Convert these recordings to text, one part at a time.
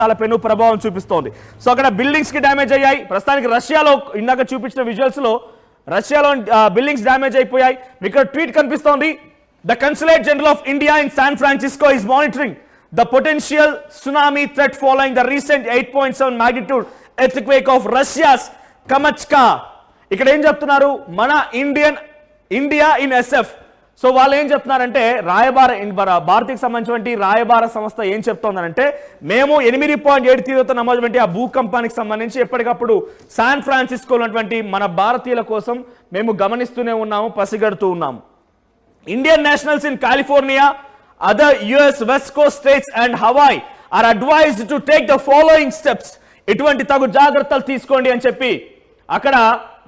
చాలా పెను ప్రభావం చూపిస్తోంది. సో అక్కడ బిల్డింగ్స్ కి డ్యామేజ్ అయ్యాయి. ప్రస్తుతానికి రష్యాలో ఇందాక చూపించిన విజువల్స్ లో రష్యాలో బిల్డింగ్స్ డ్యామేజ్ అయిపోయాయి. ఇక్కడ ట్వీట్ కనిపిస్తోంది. The consulate general of India in San Francisco is monitoring the potential tsunami threat following the recent 8.7 magnitude earthquake of Russia's Kamchatka. ఇక్కడ ఏం చెప్తున్నారు, మన ఇండియా ఇన్ ఎస్ఎఫ్. సో వాళ్ళు ఏం చెప్తున్నారంటే భారతీయకు సంబంధించిన రాయబార సంస్థ ఏం చెప్తోందంటే, మేము 8.7 తీవ్రత నమోదు ఆ భూకంపానికి సంబంధించి ఎప్పటికప్పుడు శాన్ ఫ్రాన్సిస్కో ఉన్నటువంటి మన భారతీయుల కోసం మేము గమనిస్తూనే ఉన్నాము, పసిగడుతూ ఉన్నాము. Indian nationals in California, other US West Coast states and Hawaii are advised to take the following steps. ఇటువంటి తగు జాగ్రత్తలు తీసుకోండి అని చెప్పి అక్కడ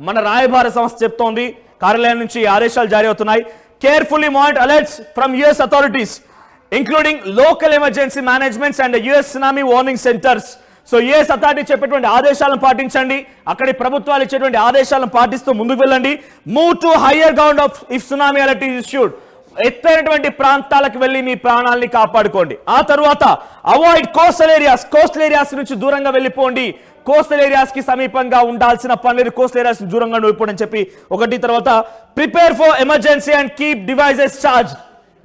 మన రాయబార సంస్థ చెప్తోంది. కార్యాలయం నుంచి ఆదేశాలు జారీ అవుతున్నాయి. Carefully monitor alerts from US authorities including local emergency managements and the US tsunami warning centers. So US authority చెప్పేటువంటి ఆదేశాలను పాటించండి, అక్కడి ప్రభుత్వాలు ఇచ్చేటువంటి ఆదేశాలను పాటిస్తూ ముందుకు వెళ్ళండి. Move to higher ground off if tsunami alert is issued. ఎత్తైనటువంటి ప్రాంతాలకు వెళ్ళి మీ ప్రాణాలని కాపాడుకోండి. ఆ తర్వాత అవాయిడ్ కోస్టల్ ఏరియాస్ నుంచి దూరంగా వెళ్ళిపోండి. కోస్టల్ ఏరియాస్ కి సమీపంగా ఉండాల్సిన పనులు కోస్టల్ ఏరియాస్ దూరంగా వెళ్ళిపోండి అని చెప్పి ఒకటి. తర్వాత prepare for emergency and keep devices charge.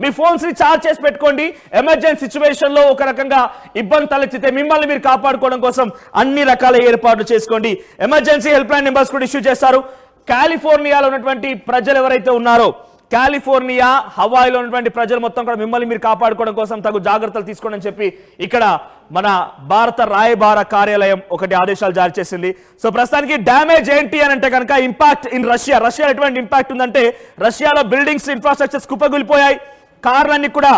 Me phones ని ఛార్జ్ చేసి పెట్టుకోండి. ఎమర్జెన్సీ సిచ్యువేషన్ లో ఒక రకంగా ఇబ్బంది తలెత్తితే మిమ్మల్ని మీరు కాపాడుకోవడం కోసం అన్ని రకాల ఏర్పాట్లు చేసుకోండి. ఎమర్జెన్సీ హెల్ప్ లైన్ నెంబర్స్ కూడా ఇష్యూ చేస్తారు. కాలిఫోర్నియాలో ఉన్నటువంటి ప్రజలు ఎవరైతే ఉన్నారో, కాలిఫోర్నియా హవాయిలో ఉన్నటువంటి ప్రజలు మొత్తం కూడా మిమ్మల్ని మీరు కాపాడుకోవడం కోసం తగు జాగ్రత్తలు తీసుకోండి అని చెప్పి ఇక్కడ మన భారత రాయబార కార్యాలయం ఒకటి ఆదేశాలు జారీ చేసింది. సో ప్రస్తుతానికి డ్యామేజ్ ఏంటి అని అంటే కనుక ఇంపాక్ట్ ఇన్ రష్యా ఎటువంటి ఇంపాక్ట్ ఉందంటే, రష్యాలో బిల్డింగ్స్ ఇన్ఫ్రాస్ట్రక్చర్స్ కుప్పగూలిపోయాయి. కార్లన్నీ కూడా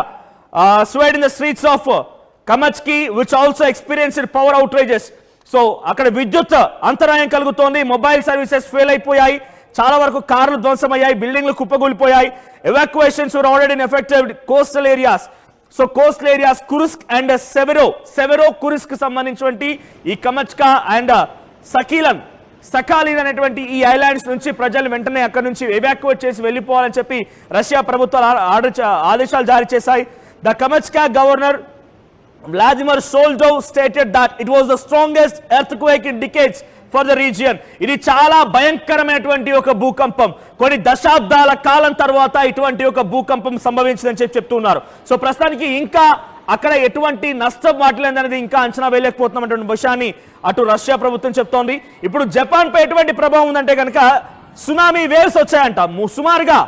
swayed in the streets of Kamchatka which also experienced power outrages. So అక్కడ విద్యుత్ అంతరాయం కలుగుతోంది. మొబైల్ సర్వీసెస్ ఫెయిల్ అయిపోయాయి. చాలా వరకు కార్లు ధ్వంసమయ్యాయి, బిల్డింగ్లు కుప్పగూలిపోయాయి. Evacuations were already in affected coastal areas. So coastal areas Kurilsk and Severo Kurilsk సంబంధించినటువంటి ఈ కమచ్కా అండ్ సకాలిన్ అనేటువంటి ఈ ఐలాండ్స్ నుంచి ప్రజలు వెంటనే అక్కడ నుంచి ఎవాక్యుయేట్ చేసి వెళ్ళిపోవాలని చెప్పి రష్యా ప్రభుత్వాలు ఆదేశాలు జారీ చేశాయి. The Kamchatka governor Vladimir Solodov stated that it was the strongest earthquake in decades for the region. ఇది చాలా భయంకరమైనటువంటి ఒక భూకంపం. కొన్ని దశాబ్దాల కాలం తర్వాత ఇటువంటి ఒక భూకంపం సంభవించిందని చెప్తున్నారు. సో ప్రస్తుతానికి ఇంకా అక్కడ ఎటువంటి నష్టం వాటిలేదనేది ఇంకా అంచనా వేయలేకపోతున్నటువంటి విషయాన్ని అటు రష్యా ప్రభుత్వం చెప్తోంది. ఇప్పుడు జపాన్ పై ఎటువంటి ప్రభావం ఉందంటే కనుక సునామీ వేవ్స్ వచ్చాయంట. సుమారుగా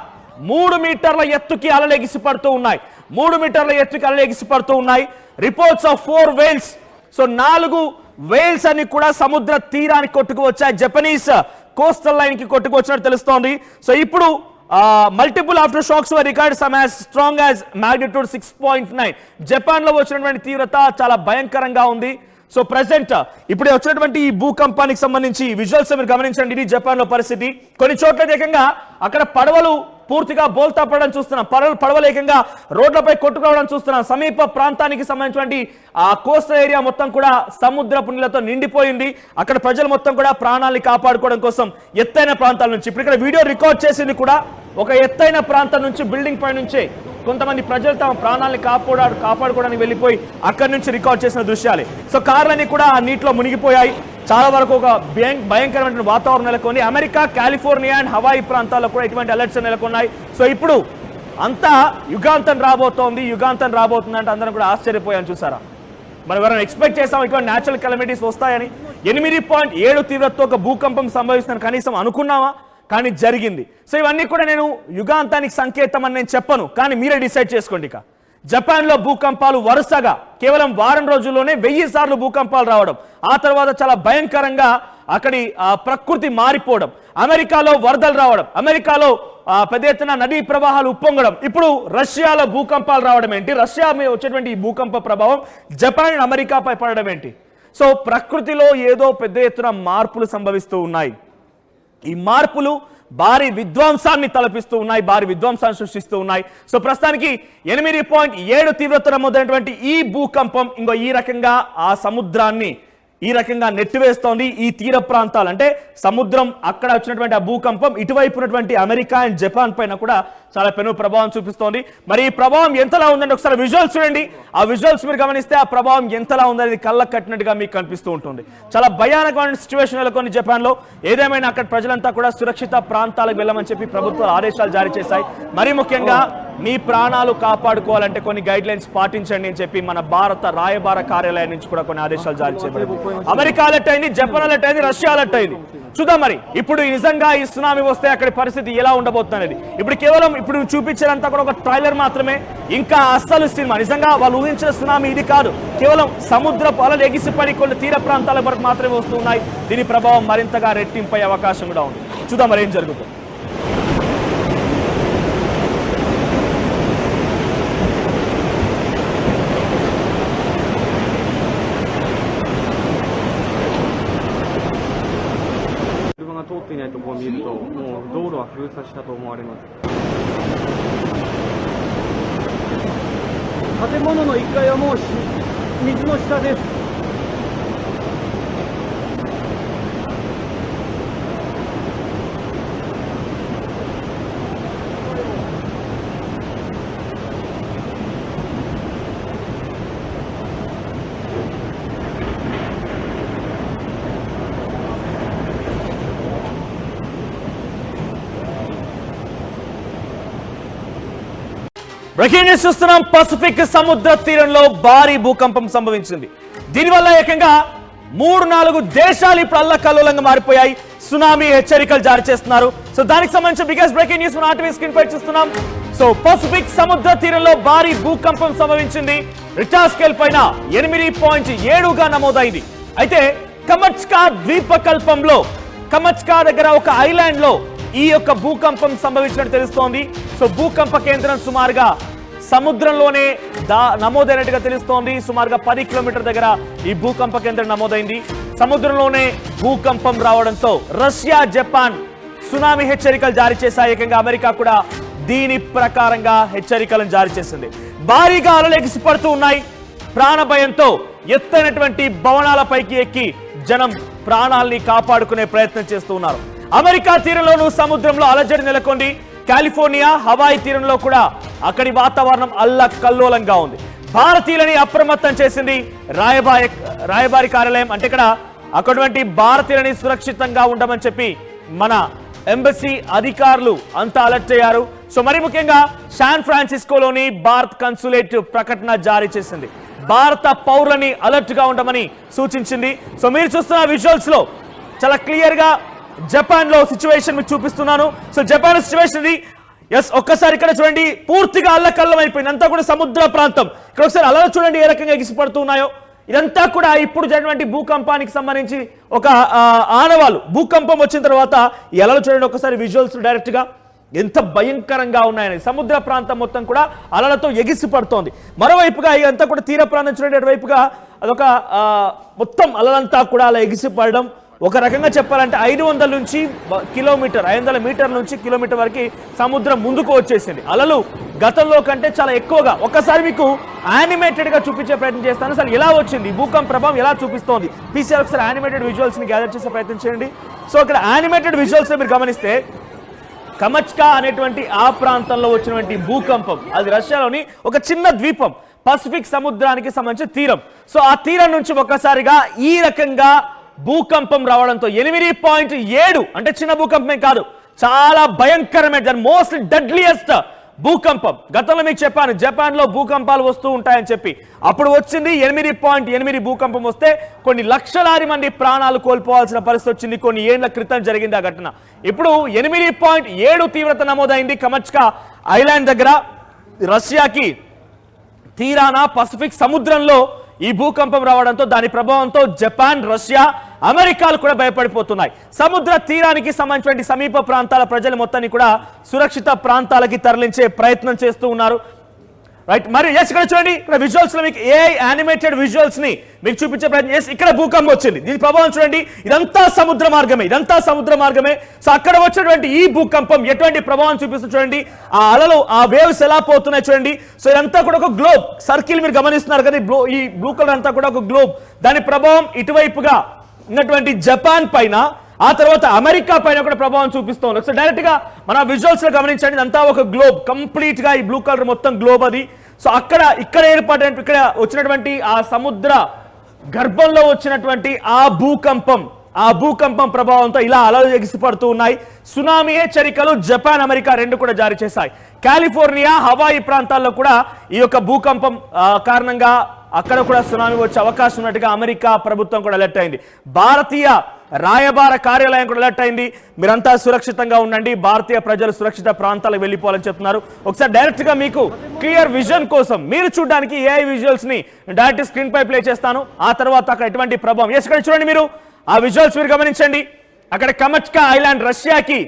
3 మీటర్ల ఎత్తుకి అలలెగిసి పడుతూ ఉన్నాయి. 3 మీటర్ల ఎత్తుకి అలలెగిసి పడుతూ ఉన్నాయి. Reports of 4 whales. So 4 whales అని కూడా సముద్ర తీరానికి కొట్టుకు వచ్చాయి. జపనీస్ కోస్టల్ లైన్ కి కొట్టుకు వచ్చినట్టు తెలుస్తోంది. సో ఇప్పుడు multiple after shocks were record some as strong as magnitude 6.9. Japan లో వచ్చినటువంటి తీవ్రత చాలా భయంకరంగా ఉంది. సో ప్రెసెంట్ ఇప్పుడు వచ్చినటువంటి ఈ భూకంపానికి సంబంధించి విజువల్స్ మీరు గమనించండి. ఇది జపాన్ లో పరిస్థితి. కొన్ని చోట్ల ఏకంగా అక్కడ పడవలు పూర్తిగా బోల్తా పడడం చూస్తున్నాం. పడవలు ఏకంగా రోడ్లపై కొట్టుకోవడం చూస్తున్నాం. సమీప ప్రాంతానికి సంబంధించినటువంటి ఆ కోస్టల్ ఏరియా మొత్తం కూడా సముద్రపు నీళ్లతో నిండిపోయింది. అక్కడ ప్రజలు మొత్తం కూడా ప్రాణాలను కాపాడుకోవడం కోసం ఎత్తైన ప్రాంతాల నుంచి, ఇప్పుడు ఇక్కడ వీడియో రికార్డ్ చేసింది కూడా ఒక ఎత్తైన ప్రాంతం నుంచి, బిల్డింగ్ పై నుంచే కొంతమంది ప్రజలు తమ ప్రాణాలను కాపాడుకోవడానికి వెళ్ళిపోయి అక్కడి నుంచి రికార్డ్ చేసిన దృశ్యాలే. సో కార్లన్నీ కూడా ఆ నీటిలో మునిగిపోయాయి. చాలా వరకు ఒక భయంకరమైన వాతావరణం నెలకొని అమెరికా, కాలిఫోర్నియా అండ్ హవాయి ప్రాంతాల్లో కూడా ఇటువంటి అలర్ట్స్ నెలకొన్నాయి. సో ఇప్పుడు అంతా యుగాంతం రాబోతుంది అంటే అందరం కూడా ఆశ్చర్యపోయాను. చూసారా, మనం ఎవరైనా ఎక్స్పెక్ట్ చేస్తాం ఇటువంటి న్యాచురల్ కెలమిటీస్ వస్తాయని? 8.7 తీవ్రతతో ఒక భూకంపం సంభవిస్తుందని కనీసం అనుకున్నామా? కానీ జరిగింది. సో ఇవన్నీ కూడా నేను యుగాంతానికి సంకేతం అని నేను చెప్పను, కానీ మీరే డిసైడ్ చేసుకోండి. ఇక జపాన్ లో భూకంపాలు వరుసగా కేవలం వారం రోజుల్లోనే 1000 సార్లు భూకంపాలు రావడం, ఆ తర్వాత చాలా భయంకరంగా అక్కడి ప్రకృతి మారిపోవడం, అమెరికాలో వరదలు రావడం, అమెరికాలో పెద్ద ఎత్తున నదీ ప్రవాహాలు ఉప్పొంగడం, ఇప్పుడు రష్యాలో భూకంపాలు రావడం ఏంటి? రష్యా మీద వచ్చేటువంటి ఈ భూకంప ప్రభావం జపాన్ అమెరికాపై పడడం ఏంటి? సో ప్రకృతిలో ఏదో పెద్ద ఎత్తున మార్పులు సంభవిస్తూ ఉన్నాయి. ఈ మార్పులు భారీ విధ్వంసాన్ని తలపిస్తూ ఉన్నాయి, భారీ విధ్వంసాన్ని సృష్టిస్తూ ఉన్నాయి. సో ప్రస్తుతానికి 8.7 తీవ్రత నమోదైనటువంటి ఈ భూకంపం ఇంకో ఈ రకంగా ఆ సముద్రాన్ని ఈ రకంగా నెట్టివేస్తోంది. ఈ తీర ప్రాంతాలు అంటే సముద్రం అక్కడ వచ్చినటువంటి ఆ భూకంపం ఇటువైపు ఉన్నటువంటి అమెరికా అండ్ జపాన్ పైన కూడా చాలా పెను ప్రభావం చూపిస్తోంది. మరి ఈ ప్రభావం ఎంతలా ఉందంటే ఒకసారి విజువల్స్ చూడండి. ఆ విజువల్స్ మీరు గమనిస్తే ఆ ప్రభావం ఎంతలా ఉందనేది కళ్ళకు కట్టినట్టుగా మీకు కనిపిస్తూ ఉంటుంది. చాలా భయానకమైన సిచ్యువేషన్ నెలకొని జపాన్లో. ఏదేమైనా అక్కడ ప్రజలంతా కూడా సురక్షిత ప్రాంతాలకు వెళ్ళమని చెప్పి ప్రభుత్వాలు ఆదేశాలు జారీ చేశాయి. మరీ ముఖ్యంగా మీ ప్రాణాలు కాపాడుకోవాలంటే కొన్ని గైడ్ లైన్స్ పాటించండి అని చెప్పి మన భారత రాయబార కార్యాలయం నుంచి కూడా కొన్ని ఆదేశాలు జారీ చేయబడింది. అమెరికా అలర్ట్ అయింది, జపాన్ అలర్ట్ అయింది, రష్యా అలర్ట్ అయింది. చూద్దాం మరి ఇప్పుడు నిజంగా ఈ సునామీ వస్తే అక్కడి పరిస్థితి ఎలా ఉండబోతుంది అనేది. ఇప్పుడు కేవలం ఇప్పుడు చూపించేదంతా కూడా ఒక ట్రైలర్ మాత్రమే. ఇంకా అస్సలు సినిమా నిజంగా వాళ్ళు ఊహించిన సునామీ ఇది కాదు. కేవలం సముద్రపు అలలు ఎగిసిపడి కొన్ని తీర ప్రాంతాల వరకు మాత్రమే వస్తున్నాయి. దీని ప్రభావం మరింతగా రెట్టింపయ్యే అవకాశం కూడా ఉంది. చూద్దాం మరి ఏం జరుగుతుంది.通っていないところを見ると、もう道路は封鎖したと思われます。建物の1階はもう水の下です。బ్రేకింగ్ న్యూస్ చూస్తున్నాం. పసిఫిక్ సముద్ర తీరంలో భారీ భూకంపం సంభవించింది. దీనివల్ల ఏకంగా 3-4 దేశాలు ఇప్పుడు అల్లకల్లోలంగా మారిపోయాయి. సునామీ హెచ్చరికలు జారీ చేస్తున్నారు. సో దానికి సంబంధించిన బిగ్గెస్ట్ బ్రేకింగ్ న్యూస్ మన ఆర్టీవీ స్క్రీన్ పై చూస్తున్నాం. సో పసిఫిక్ సముద్ర తీరంలో భారీ భూకంపం సంభవించింది. రిక్టర్ స్కేల్ పైన 8.7గా నమోదైంది. అయితే కమచ్కా ద్వీపకల్పంలో కమచ్కా దగ్గర ఒక ఐలాండ్ లో ఈ యొక్క భూకంపం సంభవించినట్టు తెలుస్తోంది. సో భూకంప కేంద్రం సుమారుగా సముద్రంలోనే నమోదైనట్టుగా తెలుస్తోంది. సుమారుగా 10 కిలోమీటర్ దగ్గర ఈ భూకంప కేంద్రం నమోదైంది. సముద్రంలోనే భూకంపం రావడంతో రష్యా, జపాన్ సునామీ హెచ్చరికలు జారీ చేశాయి. ఏకంగా అమెరికా కూడా దీని ప్రకారంగా హెచ్చరికలను జారీ చేసింది. భారీగా అలలు ఎగిసిపడుతూ ఉన్నాయి. ప్రాణ భయంతో ఎత్తైనటువంటి భవనాలపైకి ఎక్కి జనం ప్రాణాల్ని కాపాడుకునే ప్రయత్నం చేస్తూ ఉన్నారు. అమెరికా తీరంలోనూ సముద్రంలో అలజడి నెలకొంది. కాలిఫోర్నియా, హవాయి తీరంలో కూడా అక్కడి వాతావరణం అల్లకల్లోలంగా ఉంది. భారతీయులని అప్రమత్తం చేసింది రాయబారి కార్యాలయం. అంటే ఇక్కడ అక్కడున్నటువంటి భారతీయులని సురక్షితంగా ఉండమని చెప్పి మన ఎంబసీ అధికారులు అంతా అలర్ట్ అయ్యారు. సో మరి ముఖ్యంగా శాన్ ఫ్రాన్సిస్కోలోని భారత్ కన్సులేట్ ప్రకటన జారీ చేసింది. భారత పౌరులని అలర్ట్ గా ఉండమని సూచించింది. సో మీరు చూస్తున్న విజువల్స్ లో చాలా క్లియర్ గా జపాన్ లో సిచ్యువేషన్ మీకు చూపిస్తున్నాను. సో జపాన్ సిచ్యువేషన్ ఇది. ఎస్, ఒక్కసారి ఇక్కడ చూడండి, పూర్తిగా అల్లకల్లం అయిపోయింది. అంతా కూడా సముద్ర ప్రాంతం. ఇక్కడ ఒకసారి అలలు చూడండి ఏ రకంగా ఎగిసిపడుతున్నాయో. ఇదంతా కూడా ఇప్పుడు జరిగినటువంటి భూకంపానికి సంబంధించి ఒక ఆనవాళ్ళు. భూకంపం వచ్చిన తర్వాత ఈ అలలు చూడండి ఒకసారి విజువల్స్ డైరెక్ట్ గా ఎంత భయంకరంగా ఉన్నాయని. సముద్ర ప్రాంతం మొత్తం కూడా అలలతో ఎగిసిపడుతోంది. మరోవైపుగా ఇదంతా కూడా తీర ప్రాంతం చూడండి, అటువైపుగా అదొక మొత్తం అలలంతా కూడా అలా ఎగిసిపడడం. ఒక రకంగా చెప్పాలంటే 500 మీటర్ల నుంచి కిలోమీటర్ వరకు సముద్రం ముందుకు వచ్చేసింది. అలలు గతంలో కంటే చాలా ఎక్కువగా. ఒక్కసారి మీకు యానిమేటెడ్ గా చూపించే ప్రయత్నం చేస్తాను. అసలు ఎలా వచ్చింది భూకంప ప్రభావం, ఎలా చూపిస్తోంది పీసీఆర్. ఒకసారి యానిమేటెడ్ విజువల్స్ ని గ్యాదర్ చేసే ప్రయత్నం చేయండి. సో ఇక్కడ యానిమేటెడ్ విజువల్స్ మీరు గమనిస్తే కమచ్కా అనేటువంటి ఆ ప్రాంతంలో వచ్చినటువంటి భూకంపం, అది రష్యాలోని ఒక చిన్న ద్వీపం, పసిఫిక్ సముద్రానికి సంబంధించిన తీరం. సో ఆ తీరం నుంచి ఒక్కసారిగా ఈ రకంగా భూకంపం రావడంతో 8.7 అంటే చిన్న భూకంపమే కాదు, చాలా భయంకరమైన మోస్ట్ డెడ్లియెస్ట్ భూకంపం. గతంలో మీకు చెప్పాను జపాన్ లో భూకంపాలు వస్తూ ఉంటాయని చెప్పి. అప్పుడు వచ్చింది 8.8 భూకంపం వస్తే కొన్ని లక్షలాది మంది ప్రాణాలు కోల్పోవాల్సిన పరిస్థితి వచ్చింది. కొన్ని ఏళ్ల క్రితం జరిగింది ఆ ఘటన. ఇప్పుడు 8.7 తీవ్రత నమోదైంది కమచ్కా ఐలాండ్ దగ్గర. రష్యాకి తీరాన పసిఫిక్ సముద్రంలో ఈ భూకంపం రావడంతో దాని ప్రభావంతో జపాన్, రష్యా, అమెరికాలు కూడా భయపడిపోతున్నాయి. సముద్ర తీరానికి సంబంధించిన సమీప ప్రాంతాల ప్రజలు మొత్తాన్ని కూడా సురక్షిత ప్రాంతాలకి తరలించే ప్రయత్నం చేస్తూ ఉన్నారు. రైట్. మరి ఎస్ ఇక్కడ చూడండి, ఇక్కడ విజువల్స్ లో మీకు ఏఐ యానిమేటెడ్ విజువల్స్ ని మీకు చూపించే ప్రయత్నం. ఎస్ ఇక్కడ భూకంపం వచ్చింది, దీని ప్రభావం చూడండి. ఇదంతా సముద్ర మార్గమే. సో అక్కడ వచ్చినటువంటి ఈ భూకంపం ఎటువంటి ప్రభావం చూపిస్తుంది చూడండి. ఆ అలలు, ఆ వేవ్స్ ఎలా పోతున్నాయి చూడండి. సో ఇదంతా కూడా ఒక గ్లోబ్ సర్కిల్ మీరు గమనిస్తున్నారు కదా, ఈ బ్లూ కలర్ అంతా కూడా ఒక గ్లోబ్. దాని ప్రభావం ఇటువైపుగా ఉన్నటువంటి జపాన్ పైన, ఆ తర్వాత అమెరికా పైన కూడా ప్రభావం చూపిస్తూ ఉంది. సో డైరెక్ట్ గా మన విజువల్స్ లో గమనించండి, ఇదంతా ఒక గ్లోబ్, కంప్లీట్ గా ఈ బ్లూ కలర్ మొత్తం గ్లోబ్ అది. సో ఇక్కడ ఏర్పడిన, ఇక్కడ వచ్చినటువంటి ఆ సముద్ర గర్భంలో వచ్చినటువంటి ఆ భూకంపం ప్రభావంతో ఇలా అలలు ఎగిసిపడుతూ ఉన్నాయి. సునామీ హెచ్చరికలు జపాన్, అమెరికా రెండు కూడా జారీ చేశాయి. కాలిఫోర్నియా, హవాయి ప్రాంతాల్లో కూడా ఈ యొక్క భూకంపం కారణంగా అక్కడ కూడా సునామీ వచ్చే అవకాశం ఉన్నట్టుగా అమెరికా ప్రభుత్వం కూడా అలర్ట్ అయింది. భారతీయ రాయబార కార్యాలయం కూడా అలర్ట్ అయింది, మీరంతా సురక్షితంగా ఉండండి, భారతీయ ప్రజలు సురక్షిత ప్రాంతాలకు వెళ్ళిపోవాలని చెప్తున్నారు. ఒకసారి డైరెక్ట్ గా మీకు క్లియర్ విజన్ కోసం మీరు చూడడానికి ఏఐ విజువల్స్ ని డైరెక్ట్ స్క్రీన్ పై ప్లే చేస్తాను. ఆ తర్వాత అక్కడ ఎటువంటి ప్రభావం, ఇక్కడ చూడండి మీరు ఆ విజువల్స్ మీరు గమనించండి. అక్కడ కమచ్కా ఐలాండ్ రష్యాకి